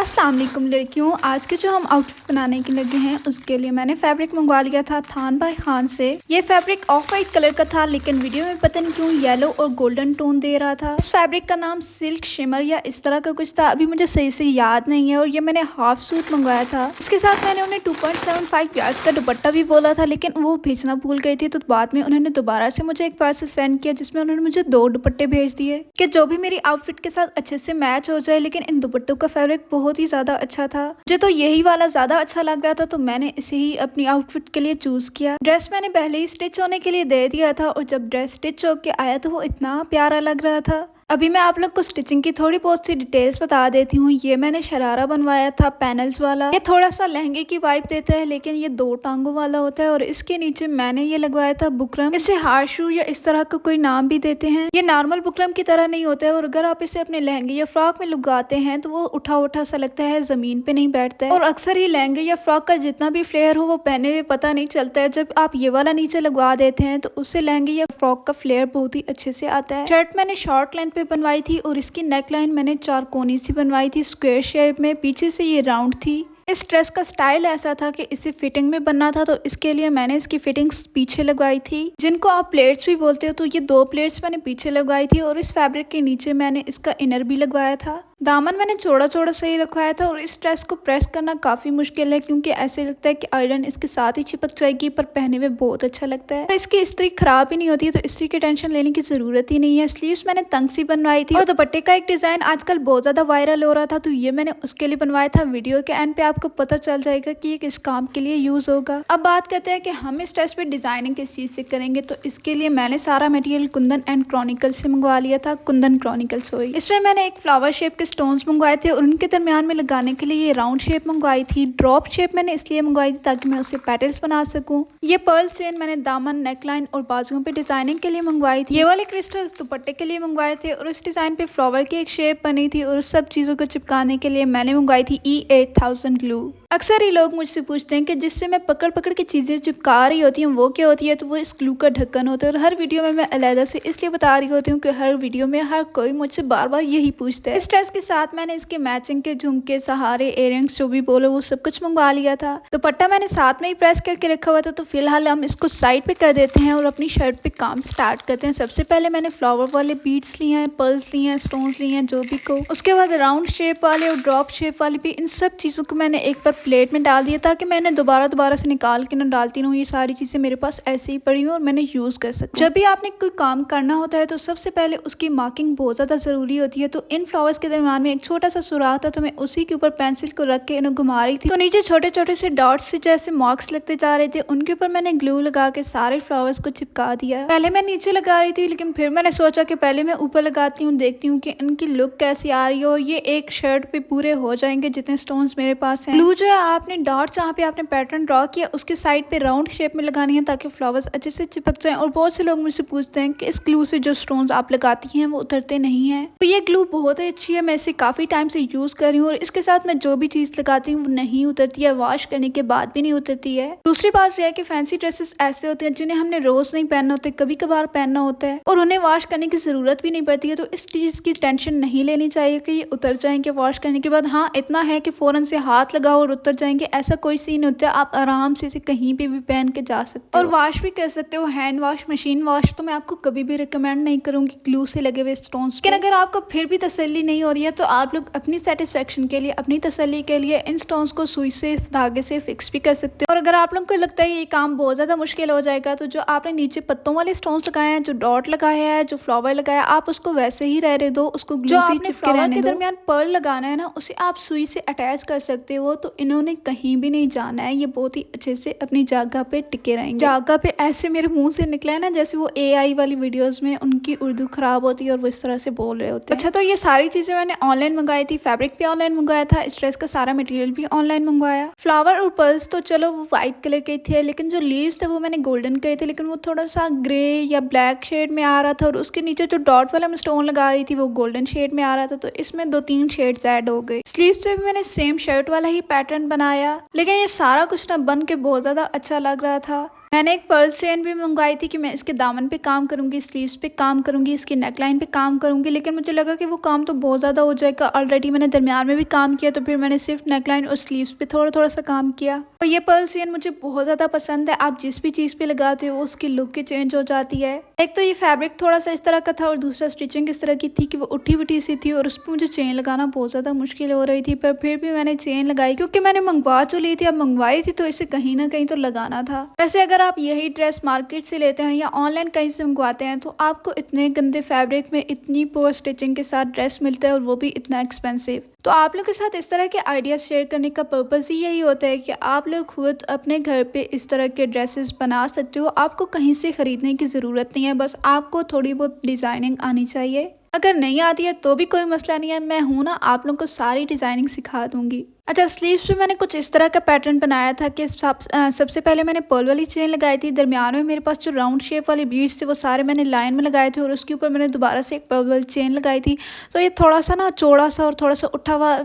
अस्सलाम वालेकुम लड़कियों, आज के जो हम आउटफिट बनाने के लगे हैं उसके लिए मैंने फैब्रिक मंगवा लिया था थान बाय खान से। ये फैब्रिक ऑफ वाइट कलर का था लेकिन वीडियो में पता नहीं क्यों येलो और गोल्डन टोन दे रहा था। इस फैब्रिक का नाम सिल्क शिमर या इस तरह का कुछ था, अभी मुझे सही से याद नहीं है। और ये मैंने हाफ सूट मंगवाया था। इसके साथ मैंने उन्हें 2.75 यार्ड्स का दुपट्टा भी बोला था लेकिन वो भेजना भूल गई थी, तो बाद में उन्होंने दोबारा से मुझे एक बार से सेंड किया जिसमें उन्होंने मुझे 2 दुपट्टे भेज दिए कि जो भी मेरी आउटफिट के साथ अच्छे से मैच हो जाए। लेकिन इन दुपट्टों का फैब्रिक बहुत ही ज्यादा अच्छा था, मुझे तो यही वाला ज्यादा अच्छा लग रहा था, तो मैंने इसे ही अपनी आउटफिट के लिए चूज किया। ड्रेस मैंने पहले ही स्टिच होने के लिए दे दिया था और जब ड्रेस स्टिच होके आया तो वो इतना प्यारा लग रहा था। अभी मैं आप लोग को स्टिचिंग की थोड़ी बहुत सी डिटेल्स बता देती हूँ। ये मैंने शरारा बनवाया था पैनल्स वाला। ये थोड़ा सा लहंगे की वाइब देता है लेकिन ये 2 टांगों वाला होता है। और इसके नीचे मैंने ये लगवाया था बुकरम। इसे हार्ड शू या इस तरह का कोई नाम भी देते हैं। ये नॉर्मल बुकरम की तरह नहीं होता है और अगर आप इसे अपने लहंगे या फ्रॉक में लगाते हैं तो वो उठा उठा सा लगता है, जमीन पे नहीं बैठता है। और अक्सर ही लहंगे या फ्रॉक का जितना भी फ्लेयर हो वो पहने हुए पता नहीं चलता है। जब आप ये वाला नीचे लगवा देते हैं तो उससे लहंगे या फ्रॉक का फ्लेयर बहुत ही अच्छे से आता है। शर्ट मैंने शॉर्ट लेंथ पे बनवाई थी और इसकी नेक लाइन मैंने 4 कोनी सी बनवाई थी स्क्वायर शेप में, पीछे से ये राउंड थी। इस ड्रेस का स्टाइल ऐसा था कि इसे फिटिंग में बनना था, तो इसके लिए मैंने इसकी फिटिंग्स पीछे लगवाई थी, जिनको आप प्लेट्स भी बोलते हो। तो ये 2 प्लेट्स मैंने पीछे लगवाई थी और इस फैब्रिक के नीचे मैंने इसका इनर भी लगवाया था। दामन मैंने चौड़ा चौड़ा सही रखवाया था और इस ड्रेस को प्रेस करना काफी मुश्किल है क्योंकि ऐसे लगता है कि आयरन इसके साथ ही चिपक जाएगी, पर पहने में बहुत अच्छा लगता है। और इसकी इस्त्री खराब ही नहीं होती है तो इस्त्री की टेंशन लेने की जरूरत ही नहीं है। स्लीव्स मैंने तंग सी बनवाई थी और दुपट्टे का एक डिजाइन आजकल बहुत ज्यादा वायरल हो रहा था तो ये मैंने उसके लिए बनवाया था। वीडियो के एंड पे आपको पता चल जाएगा कि ये किस काम के लिए यूज होगा। अब बात करते हैं कि हम इस ड्रेस पे डिजाइनिंग किस चीज से करेंगे, तो इसके लिए मैंने सारा मटेरियल कुंदन एंड क्रॉनिकल से मंगवा लिया था। Kundan Chronicle sorry. इसमें मैंने एक फ्लावर शेप के स्टोन्स मंगवाए थे और उनके दरमियान में लगाने के लिए ये राउंड शेप मंगवाई थी। ड्रॉप शेप मैंने इसलिए मंगवाई थी ताकि मैं उससे पैटर्न्स बना सकूं। ये पर्ल चेन मैंने दामन, नेकलाइन और बाजुओं पे डिजाइनिंग के लिए मंगवाई थी। ये वाले क्रिस्टल्स दुपट्टे के लिए मंगवाए थे और इस डिजाइन पे फ्लावर की एक शेप बनी थी। और उस सब चीजों को चिपकाने के लिए मैंने मंगवाई थी E8000 ग्लू। अक्सर ही लोग मुझसे पूछते हैं कि जिससे मैं पकड़ पकड़ के चीजें चिपका रही होती हूँ वो क्या होती है, तो वो इस ग्लू का ढक्कन होता है। और हर वीडियो में मैं अलहदा से इसलिए बता रही होती हूँ कि हर वीडियो में हर कोई मुझसे बार बार यही पूछता है। इस ड्रेस के साथ मैंने इसके मैचिंग के झुमके, सहारे, इयररिंग्स जो भी बोलो वो सब कुछ मंगवा लिया था। दुपट्टा मैंने साथ में ही प्रेस करके रखा हुआ था, तो फिलहाल हम इसको साइड पे कर देते हैं और अपनी शर्ट पे काम स्टार्ट करते हैं। सबसे पहले मैंने फ्लावर वाले बीड्स लिए हैं, पर्ल्स लिए हैं, स्टोन्स लिए हैं, जो भी को। उसके बाद राउंड शेप वाले और ड्रॉप शेप वाले भी, इन सब चीजों को मैंने एक बार प्लेट में डाल दिया ताकि मैंने दोबारा से निकाल के ना डालती रहूं। ये सारी चीजें मेरे पास ऐसे ही पड़ी हुई और मैंने यूज कर सकती। जब भी आपने कोई काम करना होता है तो सबसे पहले उसकी मार्किंग बहुत ज्यादा जरूरी होती है। तो इन फ्लावर्स के दरमियान में एक छोटा सा सुराख था, तो मैं उसी के ऊपर पेंसिल को रख के इन्हें घुमा रही थी। तो नीचे छोटे छोटे से डॉट्स से जैसे मार्क्स लगते जा रहे थे, उनके ऊपर मैंने ग्लू लगा के सारे फ्लावर्स को चिपका दिया। पहले मैं नीचे लगा रही थी लेकिन फिर मैंने सोचा कि पहले मैं ऊपर लगाती हूँ, देखती हूँ कि इनकी लुक कैसी आ रही हो। ये एक शर्ट पे पूरे हो जाएंगे जितने स्टोन्स मेरे पास हैं। ग्लू जो है आपने डॉट जहाँ पे आपने पैटर्न ड्रॉ किया उसके साइड पे राउंड शेप में लगानी है ताकि फ्लावर्स अच्छे से चिपक जाएं। और बहुत से लोग मुझसे पूछते हैं कि इस ग्लू से जो स्टोन्स आप लगाती हैं वो उतरते नहीं हैं। तो ये ग्लू बहुत ही अच्छी है, मैं इसे काफी टाइम से यूज कर रही हूँ और इसके साथ मैं जो भी चीज लगाती हूँ वो नहीं उतरती है, वॉश करने के बाद भी नहीं उतरती है। दूसरी बात यह है कि फैंसी ड्रेसेस ऐसे होते हैं जिन्हें हमने रोज नहीं पहनना होता, कभी कभार पहनना होता है और उन्हें वॉश करने की जरूरत भी नहीं पड़ती है। तो इस चीज की टेंशन नहीं लेनी चाहिए कि ये उतर जाएंगे वॉश करने के बाद। हाँ, इतना है कि फौरन से हाथ लगाओ और उतर जाएंगे, ऐसा कोई सीन होता है। आप आराम से इसे कहीं पे भी पहन के जा सकते हो और वॉश भी कर सकते हो। हैंड वॉश, मशीन वॉश तो मैं आपको कभी भी रिकमेंड नहीं करूंगी ग्लू से लगे हुए स्टोन्स। लेकिन अगर आपको फिर भी तसल्ली नहीं हो रही है तो आप लोग अपनी सेटिस्फेक्शन के लिए, अपनी तसल्ली के लिए इन स्टोन्स को सुई से, धागे से फिक्स भी कर सकते हो। और अगर आप लोगों को लगता है ये काम बहुत ज्यादा मुश्किल हो जाएगा तो जो आपने नीचे पत्तों वाले स्टोन्स लगाए हैं, जो डॉट लगाया है, जो फ्लावर लगाया, आप उसको वैसे ही रहने दो। उसको ग्लू से चिपके रहने दो। के दरमियान पर्ल लगाना है ना, उसे आप सुई से अटैच कर सकते हो, तो इन्होंने कहीं भी नहीं जाना है। ये बहुत ही अच्छे से अपनी जगह पे टिके रहेंगे। जगह पे ऐसे मेरे मुंह से निकला है ना जैसे वो AI वाली वीडियोस में उनकी उर्दू खराब होती है और वो इस तरह से बोल रहे होते हैं। अच्छा, तो ये सारी चीजें मैंने ऑनलाइन मंगाई थी। फैब्रिक भी ऑनलाइन मंगवाया था, इस ड्रेस का सारा मटेरियल भी ऑनलाइन मंगवाया। फ्लावर और पर्ल्स तो चलो वो व्हाइट कलर के थे, लेकिन जो लीव्स थे वो मैंने गोल्डन के थे, लेकिन वो थोड़ा सा ग्रे या ब्लैक शेड में आ रहा था। और उसके नीचे जो डॉट वाला मैं स्टोन लगा रही थी वो गोल्डन शेड में आ रहा था, तो इसमें 2-3 शेड्स ऐड हो गए। स्लीव्स पे भी मैंने सेम शर्ट वाला ही पैटर्न बनाया, लेकिन ये सारा कुछ ना बन के बहुत ज्यादा अच्छा लग रहा था। मैंने एक पर्ल चेन भी मंगवाई थी कि मैं इसके दामन पे काम करूंगी, स्लीव्स पे काम करूंगी, इसकी नेकलाइन पे काम करूंगी, लेकिन मुझे लगा कि वो काम तो बहुत ज़्यादा हो जाएगा। ऑलरेडी मैंने दरमियान में भी काम किया, तो फिर मैंने सिर्फ नेकलाइन और स्लीव्स पे थोड़ा थोड़ा सा काम किया। और ये पर्ल चेन मुझे बहुत ज़्यादा पसंद है। आप जिस भी चीज़ पे लगाते हो उसकी लुक ही चेंज हो जाती है। एक तो ये फैब्रिक थोड़ा सा इस तरह का था और दूसरा स्टिचिंग इस तरह की थी कि वो उठी उठी सी थी और उस पर मुझे चेन लगाना बहुत ज़्यादा मुश्किल हो रही थी, पर फिर भी मैंने चेन लगाई क्योंकि मैंने मंगवा तो ली थी। अब मंगवाई थी तो इसे कहीं ना कहीं तो लगाना था। वैसे अगर आप यही ड्रेस मार्केट से लेते हैं या ऑनलाइन कहीं से मंगवाते हैं तो आपको इतने गंदे फैब्रिक में इतनी पुअर स्टिचिंग के साथ ड्रेस मिलता है और वो भी इतना एक्सपेंसिव। तो आप लोग के साथ इस तरह के आइडियाज़ शेयर करने का पर्पज़ ही यही होता है कि आप लोग खुद अपने घर पे इस तरह के ड्रेसेस बना सकते हो। आपको कहीं से ख़रीदने की ज़रूरत नहीं है, बस आपको थोड़ी बहुत डिज़ाइनिंग आनी चाहिए। अगर नहीं आती है तो भी कोई मसला नहीं है, मैं हूँ ना, आप लोगों को सारी डिज़ाइनिंग सिखा दूँगी। अच्छा, स्लीव्स पे मैंने कुछ इस तरह का पैटर्न बनाया था कि सबसे पहले मैंने पर्ल वाली चेन लगाई थी। दरमियान में मेरे पास जो राउंड शेप वाले बीड्स थे वो सारे मैंने लाइन में लगाए थे और उसके ऊपर मैंने दोबारा से एक पर्ल वाली चेन लगाई थी। तो ये थोड़ा सा ना चौड़ा सा और थोड़ा सा उठा हुआ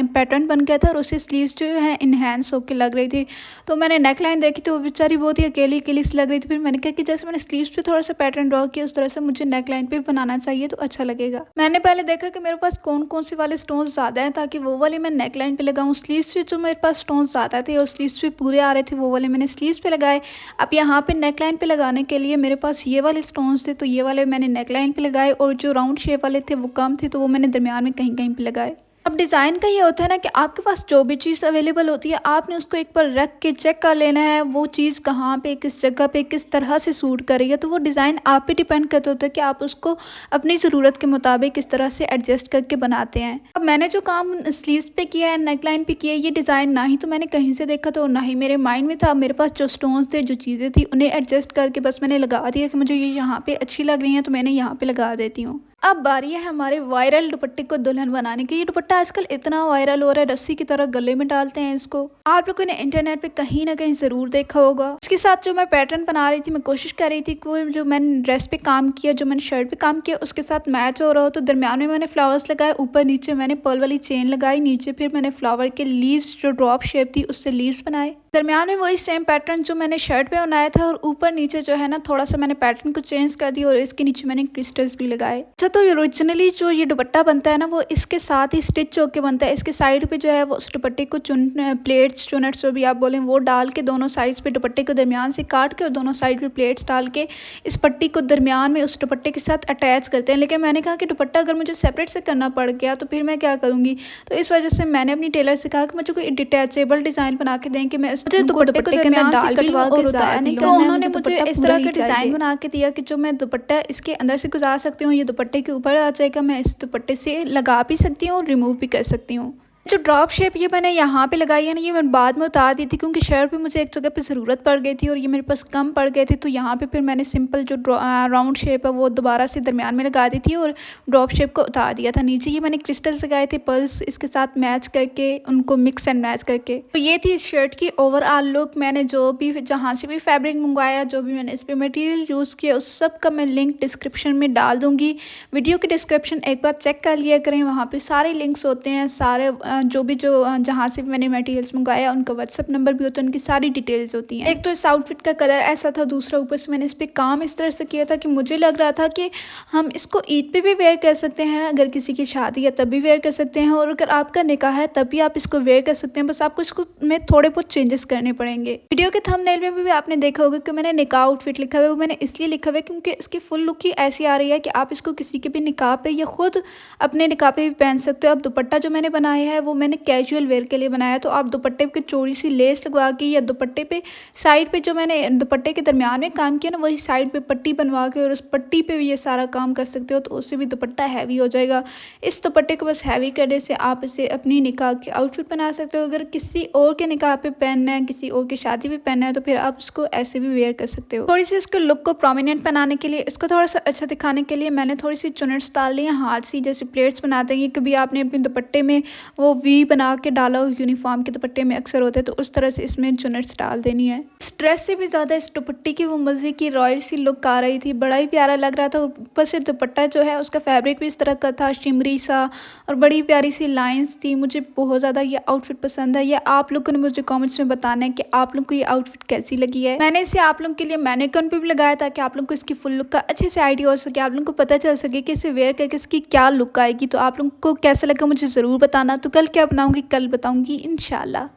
पैटर्न बन गया था और उससे स्लीव्स जो है इनहेंस होकर लग रही थी। तो मैंने नेक लाइन देखी तो वो बेचारी बहुत ही अकेली अकेली सी लग रही थी। फिर मैंने कहा कि जैसे मैंने स्लीव्स पे थोड़ा सा पैटर्न ड्रॉ किया उस तरह से मुझे नेक लाइन पे बनाना चाहिए तो अच्छा लगेगा। मैंने पहले देखा कि मेरे पास कौन कौन से वाले स्टोन ज़्यादा हैं ताकि वो वाले मैं नेक लाइन पे लगाऊँ। स्लीव्स पे जो मेरे पास स्टोन ज़्यादा थे और स्लीव्स पे पूरे आ रहे थे वो वाले मैंने स्लीव्स पे लगाए। अब यहाँ पे नेक लाइन पे लगाने के लिए मेरे पास ये वाले स्टोन्स थे तो ये वाले मैंने नेक लाइन पे लगाए और जो राउंड शेप वाले थे वो कम थे तो वो मैंने दरमियान में कहीं कहीं पे लगाए। अब डिज़ाइन का ये होता है ना कि आपके पास जो भी चीज़ अवेलेबल होती है आपने उसको एक बार रख के चेक कर लेना है वो चीज़ कहाँ पे, किस जगह पे, किस तरह से सूट कर रही है। तो वो डिज़ाइन आप पे डिपेंड करता होता है कि आप उसको अपनी ज़रूरत के मुताबिक किस तरह से एडजस्ट करके बनाते हैं। अब मैंने जो काम स्लीव्स पे किया है, नेक लाइन पे किया है, ये डिज़ाइन ना ही तो मैंने कहीं से देखा था और ना ही मेरे माइंड में था। मेरे पास जो स्टोन्स थे, जो चीज़ें थी, उन्हें एडजस्ट करके बस मैंने लगा दिया कि मुझे ये यहाँ पे अच्छी लग रही हैं तो मैंने यहाँ पे लगा देती हूँ। अब बारी है हमारे वायरल दुपट्टे को दुल्हन बनाने की। ये दुपट्टा आजकल इतना वायरल हो रहा है, रस्सी की तरह गले में डालते हैं इसको। आप लोगों ने इंटरनेट पे कहीं ना कहीं ज़रूर देखा होगा। इसके साथ जो मैं पैटर्न बना रही थी, मैं कोशिश कर रही थी कि वो जो मैंने ड्रेस पे काम किया, जो मैंने शर्ट पे काम किया उसके साथ मैच हो रहा हो। तो दरमियान में मैंने फ्लावर्स लगाए, ऊपर नीचे मैंने पर्ल वाली चेन लगाई, नीचे फिर मैंने फ्लावर के लीव्स जो ड्रॉप शेप थी उससे लीव्स बनाए। दरमियान में वही सेम पैटर्न जो मैंने शर्ट पे बनाया था और ऊपर नीचे जो है ना थोड़ा सा मैंने पैटर्न को चेंज कर दिया और इसके नीचे मैंने क्रिस्टल्स भी लगाए। अच्छा, तो ओरिजिनली जो ये दुपट्टा बनता है ना वो इसके साथ ही स्टिच होके बनता है। इसके साइड पे जो है वो उस दुपट्टे को प्लेट्स, चुनट्स जो भी आप बोलें वो डाल के दोनों साइड्स पे दुपट्टे को दरमियान से काट के और दोनों साइड पे प्लेट्स डाल के इस पट्टी को दरमियान में उस दुपट्टे के साथ अटैच करते हैं। लेकिन मैंने कहा कि दुपट्टा अगर मुझे सेपरेट से करना पड़ गया तो फिर मैं क्या करूँगी। तो इस वजह से मैंने अपनी टेलर से कहा कि मुझे कोई डिटैचेबल डिज़ाइन बना के दें कि मैं इस दुपट्टे को दरमियान से कटवा के उतार नहीं। तो उन्होंने मुझे इस तरह का डिज़ाइन बना के दिया कि जो मैं दुपट्टा इसके अंदर से गुजार सकती हूँ, ये दुपट्टे के ऊपर आ जाएगा। मैं इस दुपट्टे से लगा भी सकती हूँ और रिमूव भी कर सकती हूँ। जो ड्रॉप शेप ये मैंने यहाँ पे लगाई है ना, ये मैं बाद में उतार दी थी क्योंकि शर्ट पे मुझे एक जगह पे ज़रूरत पड़ गई थी और ये मेरे पास कम पड़ गए थे। तो यहाँ पे फिर मैंने सिंपल जो राउंड शेप है वो दोबारा से दरमियान में लगा दी थी और ड्रॉप शेप को उतार दिया था। नीचे ये मैंने क्रिस्टल्स लगाए थे पर्ल्स इसके साथ मैच करके, उनको मिक्स एंड मैच करके। तो ये थी इस शर्ट की ओवरऑल लुक। मैंने जो भी जहाँ से भी फैब्रिक मंगवाया, जो भी मैंने इस पर मटीरियल यूज़ किया उस सब का मैं लिंक डिस्क्रिप्शन में डाल दूँगी। वीडियो की डिस्क्रिप्शन एक बार चेक कर लिया करें, वहाँ पर सारे लिंक्स होते हैं। सारे जो भी जहाँ से भी मैंने मटेरियल्स मंगाया उनका व्हाट्सअप नंबर भी होता है, उनकी सारी डिटेल्स होती हैं। एक तो इस आउटफिट का कलर ऐसा था, दूसरा ऊपर से मैंने इस पर काम इस तरह से किया था कि मुझे लग रहा था कि हम इसको ईद पे भी वेयर कर सकते हैं, अगर किसी की शादी है तब भी वेयर कर सकते हैं और अगर आपका निकाह है तब भी आप इसको वेयर कर सकते हैं। बस आपको इसको में थोड़े बहुत चेंजेस करने पड़ेंगे। वीडियो के थंबनेल में भी आपने देखा होगा कि मैंने निकाह आउटफिट लिखा हुआ है। वो मैंने इसलिए लिखा हुआ है क्योंकि इसकी फुल लुक ही ऐसी आ रही है कि आप इसको किसी के भी निकाह पे या खुद अपने निकाह पे भी पहन सकते हो। अब दुपट्टा जो मैंने बनाया है वो मैंने कैजुअल वेयर के लिए बनाया। तो आप दुपट्टे पे चौड़ी सी लेस लगवा के या दुपट्टे पे साइड पे जो मैंने दुपट्टे के दरमियान में काम किया ना वही साइड पे पट्टी बनवा के और उस पट्टी पे भी ये सारा काम कर सकते हो। तो उससे भी दुपट्टा हैवी हो जाएगा। इस दुपट्टे को बस हैवी करने से आप इसे अपनी निकाह के आउटफिट बना सकते हो। अगर किसी और के निकाह पे पहनना है, किसी और की शादी पे पहनना है तो फिर आप उसको ऐसे भी वेयर कर सकते हो। थोड़ी सी इसको लुक को प्रोमिनेंट बनाने के लिए, इसको थोड़ा सा अच्छा दिखाने के लिए मैंने थोड़ी सी चुनट्स डाल ली हैं हाथ सी, जैसे प्लेट्स बनाते हैं। कभी आपने अपने दुपट्टे में वो वी बना के डाला हो यूनिफॉर्म के दुपट्टे में अक्सर होते हैं, तो उस तरह से इसमें चुनट्स डाल देनी है। इस ड्रेस से भी ज़्यादा इस दुपट्टे की वो मज़े की रॉयल सी लुक आ रही थी, बड़ा ही प्यारा लग रहा था। ऊपर से दुपट्टा जो है उसका फैब्रिक भी इस तरह का था, शिमरी सा, और बड़ी प्यारी सी लाइंस थी। मुझे बहुत ज़्यादा ये आउटफिट पसंद है। ये आप लोगों ने मुझे कमेंट्स में बताना है कि आप लोग को ये आउटफिट कैसी लगी है। मैंने इसे आप लोगों के लिए मैनेक्विन पे भी लगाया ताकि आप लोगों को इसकी फुल लुक का अच्छे से आइडिया हो सके, आप लोगों को पता चल सके कि इसे वेयर करके इसकी क्या लुक आएगी। तो आप लोगों को कैसा लगा मुझे ज़रूर बताना। तो कल क्या बनाऊंगी कल बताऊंगी इंशाल्लाह।